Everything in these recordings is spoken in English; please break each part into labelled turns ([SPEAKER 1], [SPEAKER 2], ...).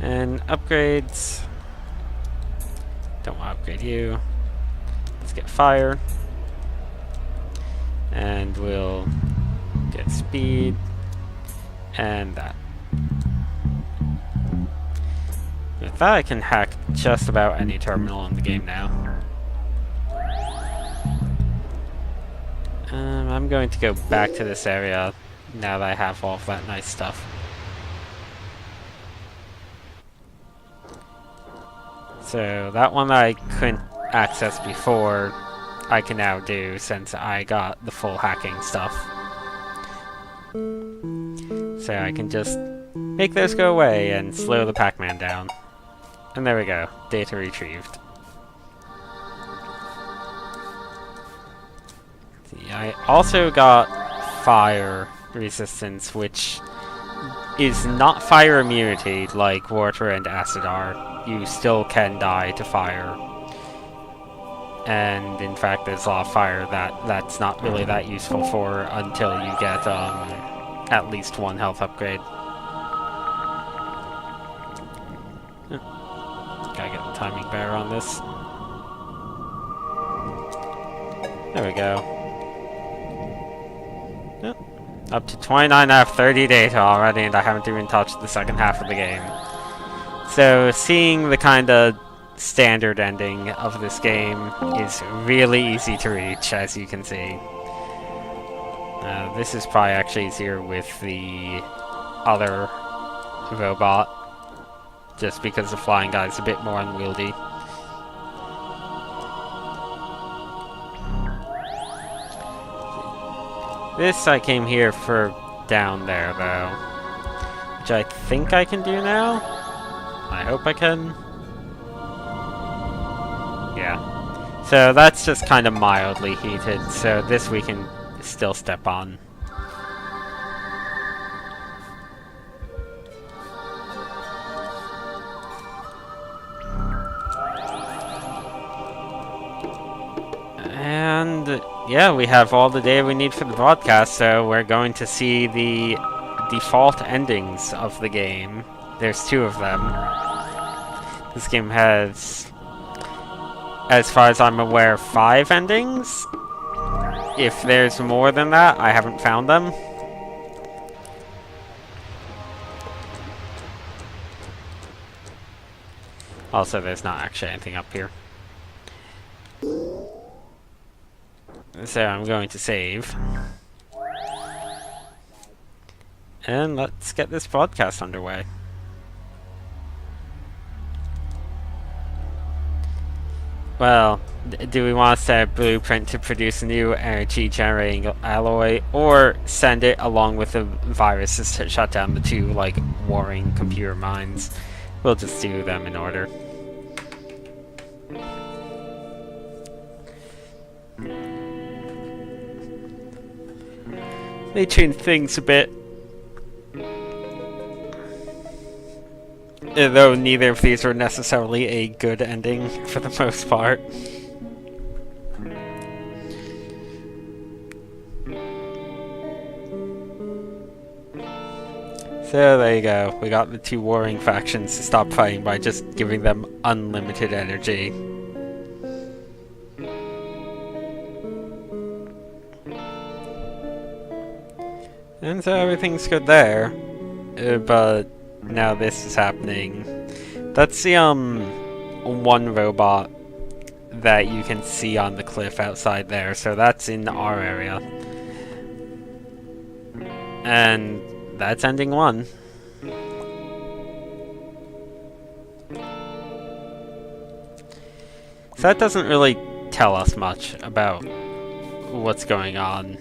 [SPEAKER 1] And upgrades. Don't want to upgrade you. Let's get fire. And we'll get speed. And that. With that, I can hack just about any terminal in the game now. I'm going to go back to this area now that I have all of that nice stuff. So that one that I couldn't access before, I can now do since I got the full hacking stuff. So I can just make those go away and slow the Pac-Man down. And there we go, data retrieved. I also got fire resistance, which is not fire immunity like water and acid are. You still can die to fire. And in fact, there's a lot of fire that's not really that useful for until you get at least one health upgrade. Gotta get the timing better on this. There we go. Up to 29 out of 30 data already, and I haven't even touched the second half of the game. So, seeing the kind of standard ending of this game is really easy to reach, as you can see. This is probably actually easier with the other robot, just because the flying guy is a bit more unwieldy. This I came here for down there, though, which I think I can do now? I hope I can. Yeah. So that's just kind of mildly heated, so this we can still step on. And yeah, we have all the data we need for the broadcast, so we're going to see the default endings of the game. There's two of them. This game has, as far as I'm aware, 5 endings. If there's more than that, I haven't found them. Also, there's not actually anything up here. So I'm going to save. And let's get this broadcast underway. Well, do we want to set a blueprint to produce a new energy-generating alloy, or send it along with the viruses to shut down the two, like, warring computer minds? We'll just do them in order. They change things a bit. Though neither of these are necessarily a good ending for the most part. So there you go. We got the two warring factions to stop fighting by just giving them unlimited energy. And so everything's good there. But now this is happening. That's the one robot that you can see on the cliff outside there, so that's in our area. And that's ending 1. So that doesn't really tell us much about what's going on.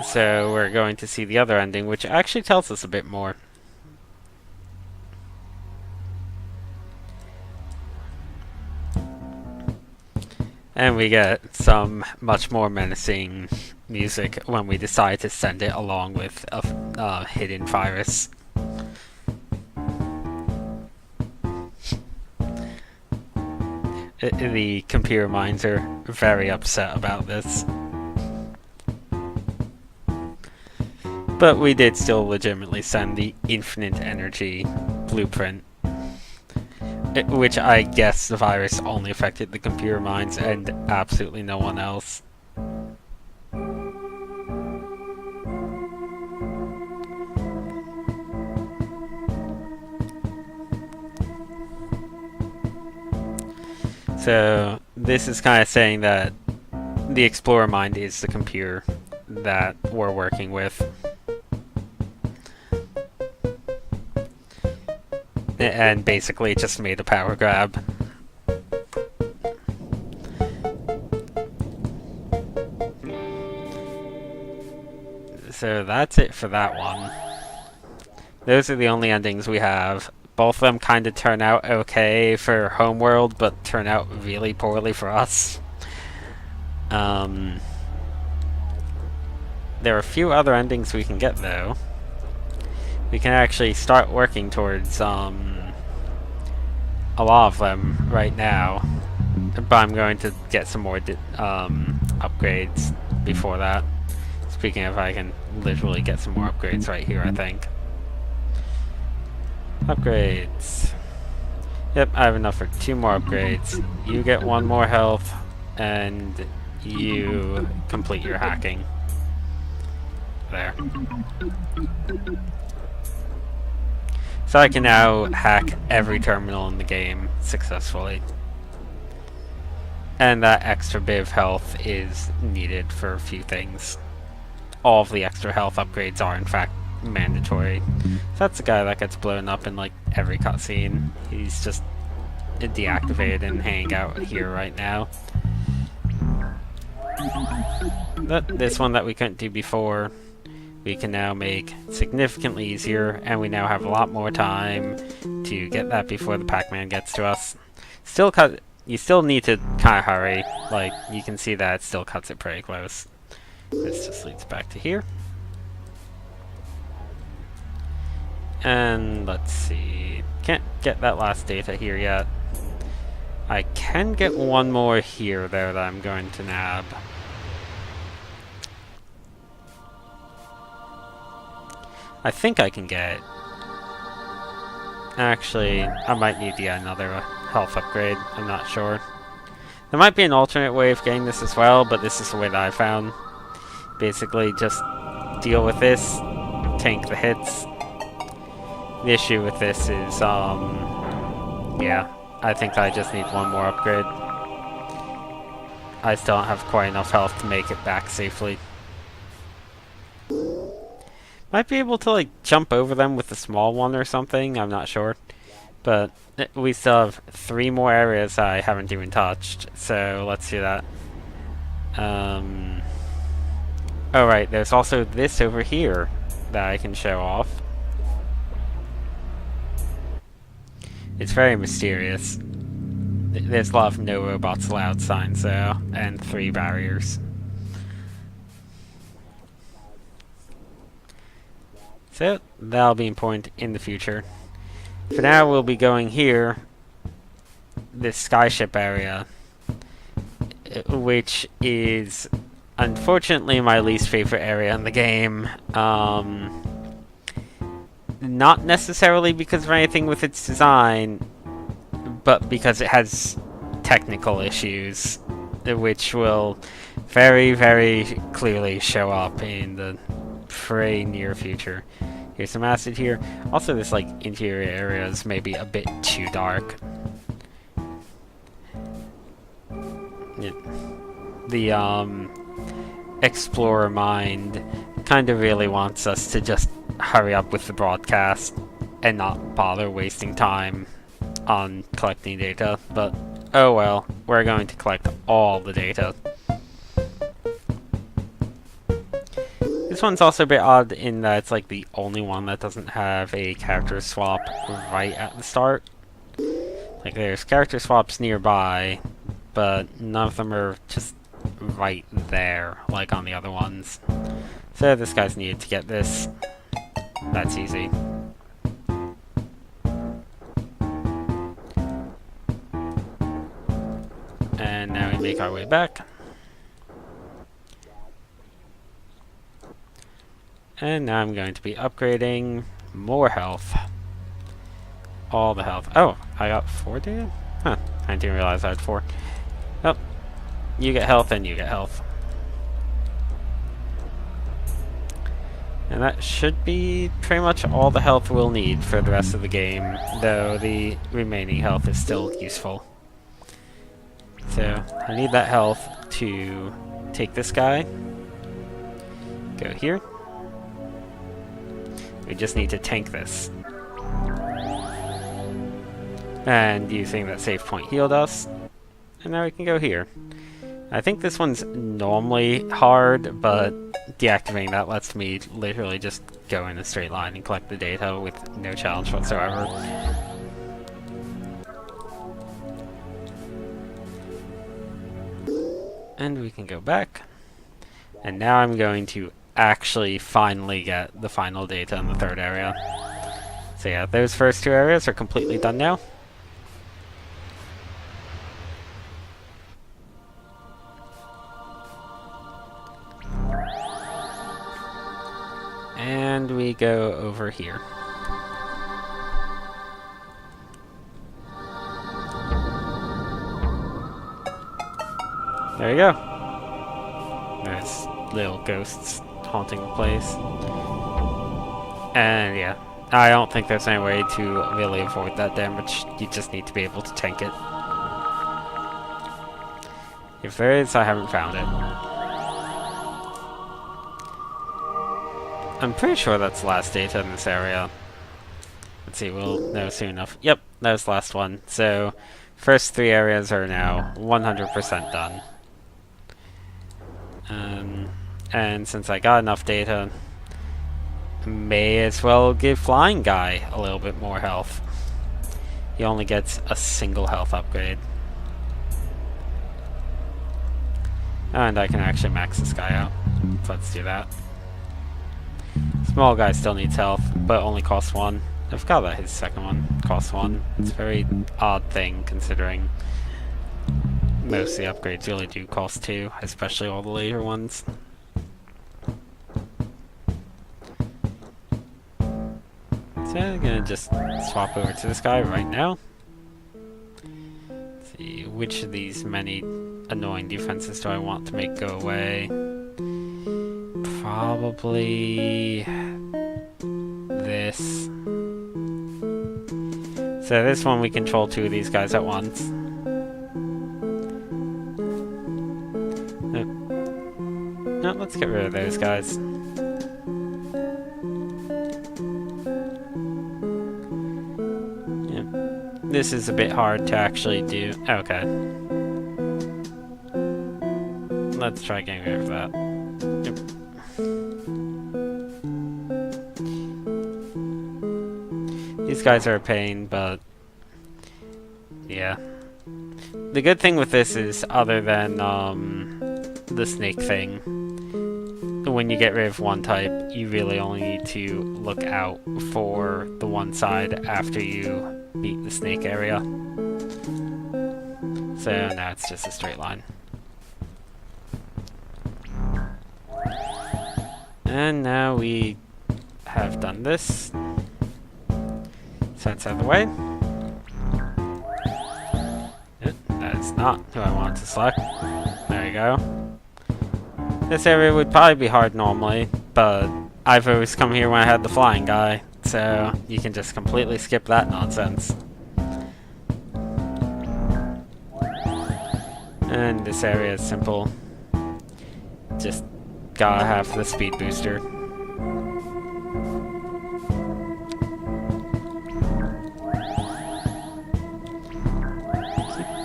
[SPEAKER 1] So we're going to see the other ending, which actually tells us a bit more. And we get some much more menacing music when we decide to send it along with a hidden virus. The computer minds are very upset about this. But we did still legitimately send the infinite energy blueprint. Which I guess the virus only affected the computer minds and absolutely no one else. So this is kind of saying that the Explorer mind is the computer that we're working with. And basically just made a power grab. So that's it for that one. Those are the only endings we have. Both of them kind of turn out okay for Homeworld, but turn out really poorly for us. There are a few other endings we can get, though. We can actually start working towards a lot of them right now. But I'm going to get some more upgrades before that. Speaking of, I can literally get some more upgrades right here, I think. Upgrades. Yep, I have enough for 2 more upgrades. You get 1 more health, and you complete your hacking. There. So I can now hack every terminal in the game successfully. And that extra bit of health is needed for a few things. All of the extra health upgrades are in fact mandatory. So that's the guy that gets blown up in like every cutscene. He's just deactivated and hanging out here right now. But this one that we couldn't do before, we can now make significantly easier, and we now have a lot more time to get that before the Pac-Man gets to us. You still need to kind of hurry. Like, you can see that it still cuts it pretty close. This just leads back to here. And let's see. Can't get that last data here yet. I can get 1 more here, though, that I'm going to nab. I think I can get it. Actually, I might need another health upgrade. I'm not sure. There might be an alternate way of getting this as well, but this is the way that I found. Basically, just deal with this, tank the hits. The issue with this is, yeah, I think I just need 1 more upgrade. I still don't have quite enough health to make it back safely. Might be able to, like, jump over them with a small one or something, I'm not sure. But we still have 3 more areas I haven't even touched, so let's do that. Oh right, there's also this over here that I can show off. It's very mysterious. There's a lot of no robots allowed signs though, and 3 barriers. So, that'll be important in the future. For now, we'll be going here, this skyship area, which is unfortunately my least favorite area in the game. Not necessarily because of anything with its design, but because it has technical issues, which will very, very clearly show up in the pretty near future. Here's some acid here. Also, this like interior area is maybe a bit too dark. The Explorer mind kind of really wants us to just hurry up with the broadcast and not bother wasting time on collecting data, but oh well, we're going to collect all the data. This one's also a bit odd in that it's like the only one that doesn't have a character swap right at the start. Like there's character swaps nearby, but none of them are just right there, like on the other ones. So this guy's needed to get this. That's easy. And now we make our way back. And now I'm going to be upgrading more health. All the health. Oh, I got 4 data? Huh, I didn't realize I had 4. Oh, you get health and you get health. And that should be pretty much all the health we'll need for the rest of the game, though the remaining health is still useful. So, I need that health to take this guy. Go here. We just need to tank this. And using that save point healed us. And now we can go here. I think this one's normally hard, but deactivating that lets me literally just go in a straight line and collect the data with no challenge whatsoever. And we can go back. And now I'm going to actually finally get the final data in the 3rd area. So yeah, those first 2 areas are completely done now. And we go over here. There you go. There's little ghosts haunting the place. And yeah, I don't think there's any way to really avoid that damage. You just need to be able to tank it. If there is, I haven't found it. I'm pretty sure that's the last data in this area. Let's see, we'll know soon enough. Yep, that was the last one. So, first 3 areas are now 100% done. And since I got enough data, may as well give Flying Guy a little bit more health. He only gets a single health upgrade. And I can actually max this guy out. So let's do that. Small guy still needs health, but only costs 1. I forgot that his second one costs 1. It's a very odd thing, considering most of the upgrades really do cost 2, especially all the later ones. So I'm gonna just swap over to this guy right now. Let's see, which of these many annoying defenses do I want to make go away? Probably this. So this one we control 2 of these guys at once. No, let's get rid of those guys. Yeah. This is a bit hard to actually do. Okay. Let's try getting rid of that. Yep. These guys are a pain, but yeah. The good thing with this is, other than the snake thing, when you get rid of one type, you really only need to look out for the one side after you beat the snake area. So now it's just a straight line. And now we have done this. So that's out of the way. Yep, that is not who I wanted to select. There you go. This area would probably be hard normally, but I've always come here when I had the flying guy, so you can just completely skip that nonsense. And this area is simple. Just gotta have the speed booster.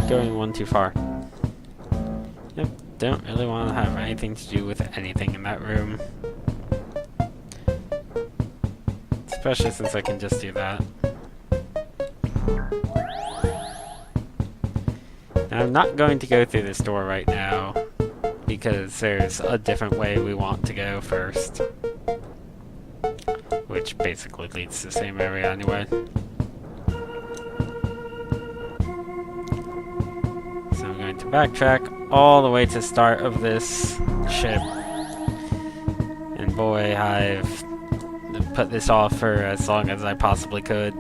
[SPEAKER 1] Going one too far. Yep, don't really want to have anything to do with anything in that room. Especially since I can just do that. Now, I'm not going to go through this door right now, because there's a different way we want to go first. Which basically leads to the same area anyway. So I'm going to backtrack all the way to the start of this ship and boy, I've put this off for as long as I possibly could.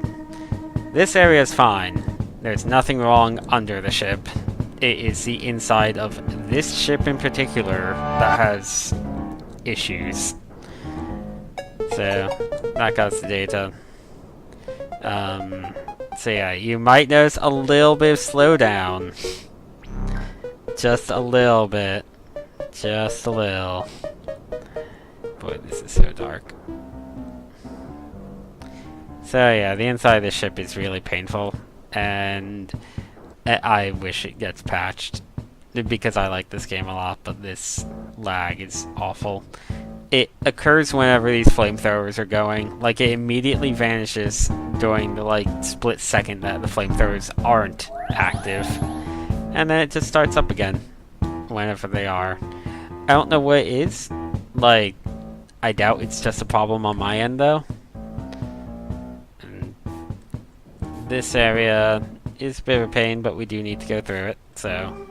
[SPEAKER 1] This area is fine. There's nothing wrong under the ship. It is the inside of this ship in particular that has issues. So, that got the data. So yeah, you might notice a little bit of slowdown. Just a little bit. Just a little. Boy, this is so dark. So yeah, the inside of the ship is really painful, and I wish it gets patched, because I like this game a lot, but this lag is awful. It occurs whenever these flamethrowers are going. Like, it immediately vanishes during the, like, split second that the flamethrowers aren't active. And then it just starts up again whenever they are. I don't know what it is. Like, I doubt it's just a problem on my end, though. And this area is a bit of a pain, but we do need to go through it, so...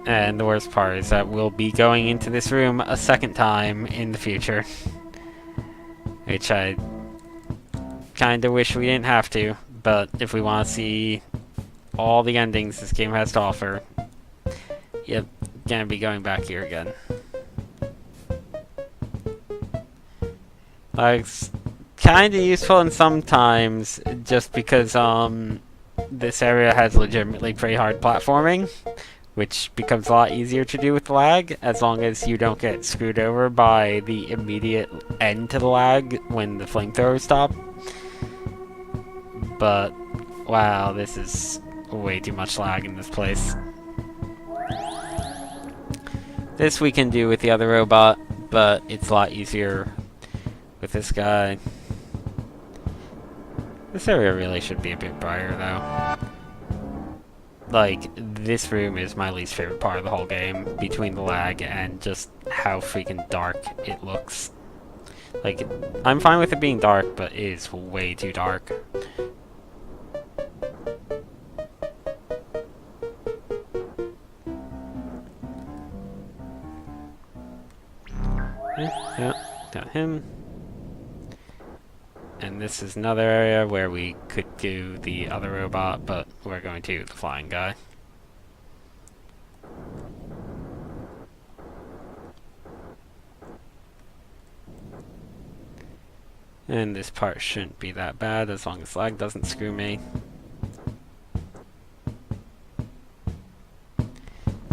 [SPEAKER 1] And the worst part is that we'll be going into this room a second time in the future. Which I kinda wish we didn't have to, but if we want to see all the endings this game has to offer, yep, gonna be going back here again. Like, it's kinda useful and sometimes just because this area has legitimately pretty hard platforming, which becomes a lot easier to do with lag, as long as you don't get screwed over by the immediate end to the lag when the flamethrowers stop. But, wow, this is way too much lag in this place. This we can do with the other robot, but it's a lot easier with this guy. This area really should be a bit brighter, though. Like, this room is my least favorite part of the whole game, between the lag and just how freaking dark it looks. Like, I'm fine with it being dark, but it is way too dark. Yeah, got him. And this is another area where we could do the other robot, but we're going to the flying guy. And this part shouldn't be that bad as long as lag doesn't screw me.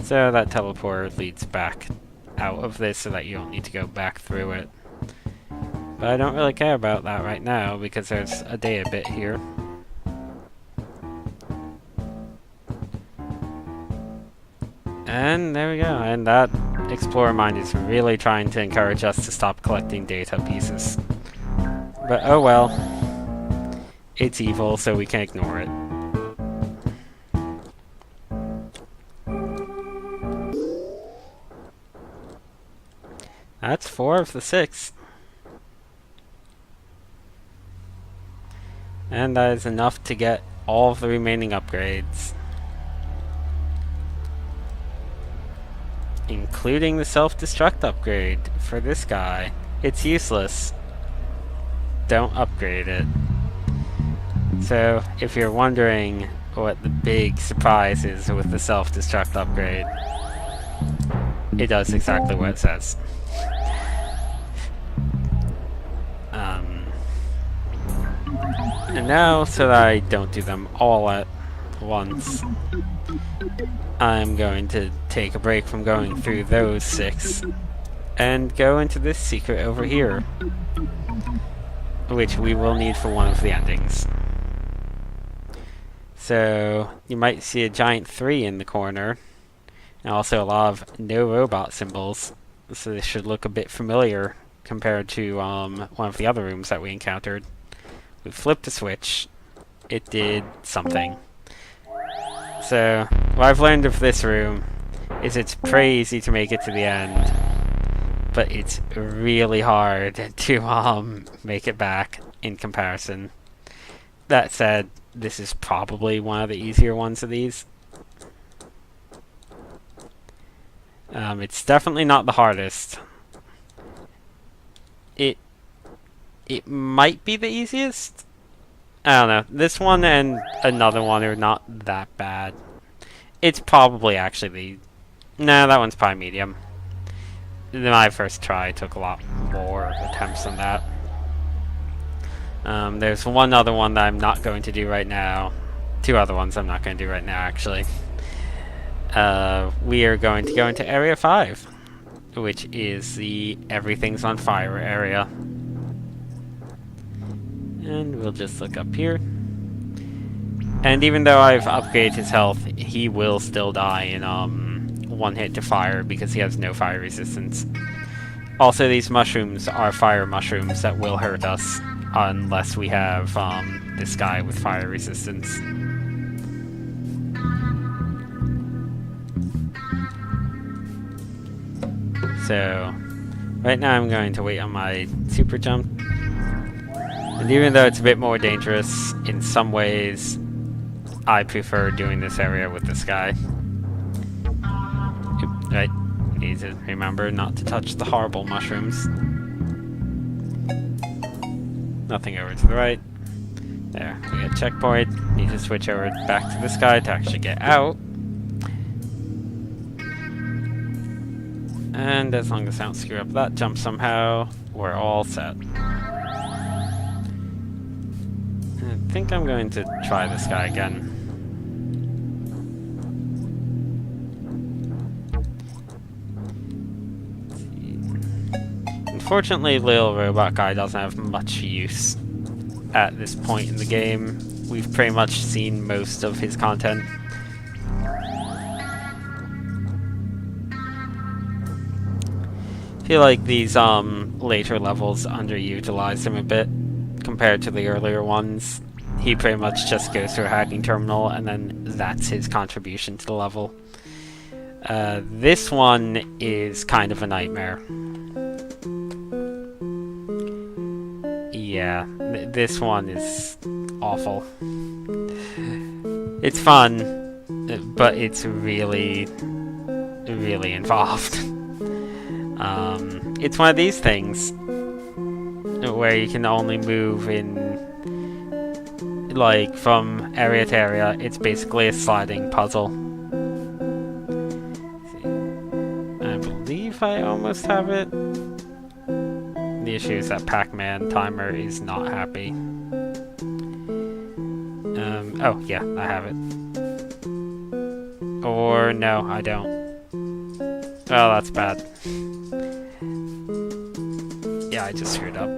[SPEAKER 1] So that teleporter leads back out of this so that you don't need to go back through it. But I don't really care about that right now because there's a data bit here. And there we go, and that Explorer Mind is really trying to encourage us to stop collecting data pieces. But oh well, it's evil, so we can ignore it. That's 4 of the 6. And that is enough to get all of the remaining upgrades. Including the self-destruct upgrade for this guy. It's useless. Don't upgrade it. So, if you're wondering what the big surprise is with the self-destruct upgrade, it does exactly what it says. And now, so that I don't do them all at once, I'm going to take a break from going through those 6 and go into this secret over here, which we will need for one of the endings. So, you might see a giant 3 in the corner, and also a lot of no robot symbols, so this should look a bit familiar compared to one of the other rooms that we encountered. We flipped a switch, it did something. So, what I've learned of this room is it's pretty easy to make it to the end, but it's really hard to make it back in comparison. That said, this is probably one of the easier ones of these. It's definitely not the hardest, it might be the easiest. I don't know. This one and another one are not that bad. It's probably actually the... No, that one's probably medium. My first try took a lot more attempts than that. There's one other one that I'm not going to do right now. Two other ones I'm not going to do right now, actually. We are going to go into Area 5, which is the Everything's on Fire area. And we'll just look up here. And even though I've upgraded his health, he will still die in one hit to fire because he has no fire resistance. Also, these mushrooms are fire mushrooms that will hurt us unless we have this guy with fire resistance. So, right now I'm going to wait on my super jump. And even though it's a bit more dangerous, in some ways, I prefer doing this area with this guy. Right, need to remember not to touch the horrible mushrooms. Nothing over to the right. There, we got checkpoint. Need to switch over back to this guy to actually get out. And as long as I don't screw up that jump somehow, we're all set. I think I'm going to try this guy again. Unfortunately, Little Robot Guy doesn't have much use at this point in the game. We've pretty much seen most of his content. I feel like these later levels underutilize him a bit compared to the earlier ones. He pretty much just goes to a hacking terminal and then that's his contribution to the level. This one is kind of a nightmare. Yeah, this one is awful. It's fun, but it's really, really involved. It's one of these things where you can only move in, like, from area to area. It's basically a sliding puzzle. I believe I almost have it. The issue is that Pac-Man timer is not happy. Oh, yeah, I have it. Or, no, I don't. Oh, that's bad. Yeah, I just screwed up.